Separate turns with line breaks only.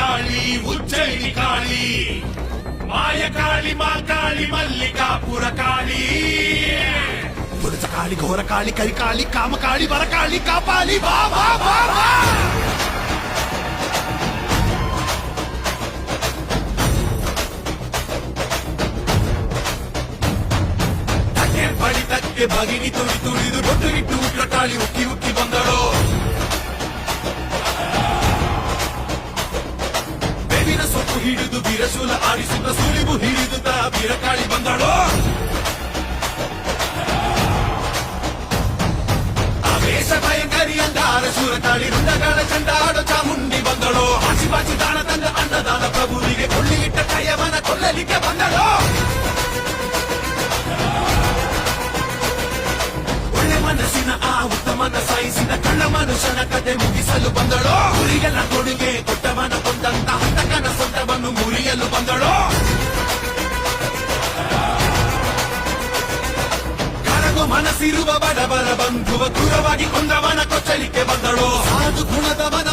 ಕಾಳಿ ಉಜ್ಜಯಿನಿ ಕಾಳಿ ಮಾಯಕಾಳಿ ಮಾಕಾಳಿ ಮಲ್ಲಿಕಾಪುರ ಕಾಳಿ ತುಳಸ ಕಾಳಿ ಘೋರ ಕಾಳಿ ಕರಿಕಾಳಿ ಕಾಮಕಾಳಿ ವರಕಾಳಿ ಕಾಪಾಲಿ ಬಾ ಬಾ ಬಾ ಬಾ ಬಡಿತಕ್ಕೆ ಭಗಿನಿ ತುಳಿ ತುಳಿದು ದೊಡ್ಡ ಇಟ್ಟು ಉಗ್ರ ಕಾಳಿ ಉಕ್ಕಿ ಉಕ್ಕಿ ಬಂದಳು ಬೇವಿನ ಸೊಪ್ಪು ಹಿಡಿದು ಬಿರಶೂಲ ಆಡಿಸುತ್ತ ಸುಳಿವು ಹಿಡಿದುತ್ತ ಬೀರಕಾಳಿ ಬಂದಳು ಆವೇಶ ಭಯಂಕರಿ ಅಂದಾರ ಶೂರಕಾಳಿ ರುಂಡಗಾಳ ಚಂಡಾಡ ಚಾಮುಂಡಿ ಬಂದಳು ಬಾಚಿ ಬಾಚಿ ದಾನ ತಂದ ಅನ್ನದಾನ ಪ್ರಭುವಿಗೆ ಕೊಳ್ಳಿ ಇಟ್ಟ ಕೈಯವನ ಕೊಲ್ಲಲಿಕ್ಕೆ ಬಂದಳು ಮನಸ್ಸಿನ ಆ ಉತ್ತಮನ ಸಾಯಿಸಿದ ಕಳ್ಳ ಮನುಷ್ಯನ ಕತೆ ಮುಗಿಸಲು ಬಂದಳು ಗುರಿಗೆಲ್ಲ ಕೊಡುಗೆ ಕೊಟ್ಟವನ ಕೊಂದಂತ ಹಂತಕನ ಸೊಂಟವನ್ನು ಮುರಿಯಲು ಬಂದಳು ಕರಗು ಮನಸ್ಸಿರುವ ಬಡವರ ಬಂಧುವ ಕ್ರೂರವಾಗಿ ಕೊಂದವನ ಕೊಚ್ಚಲಿಕ್ಕೆ ಬಂದಳು ಸಾಧು ಗುಣದವನ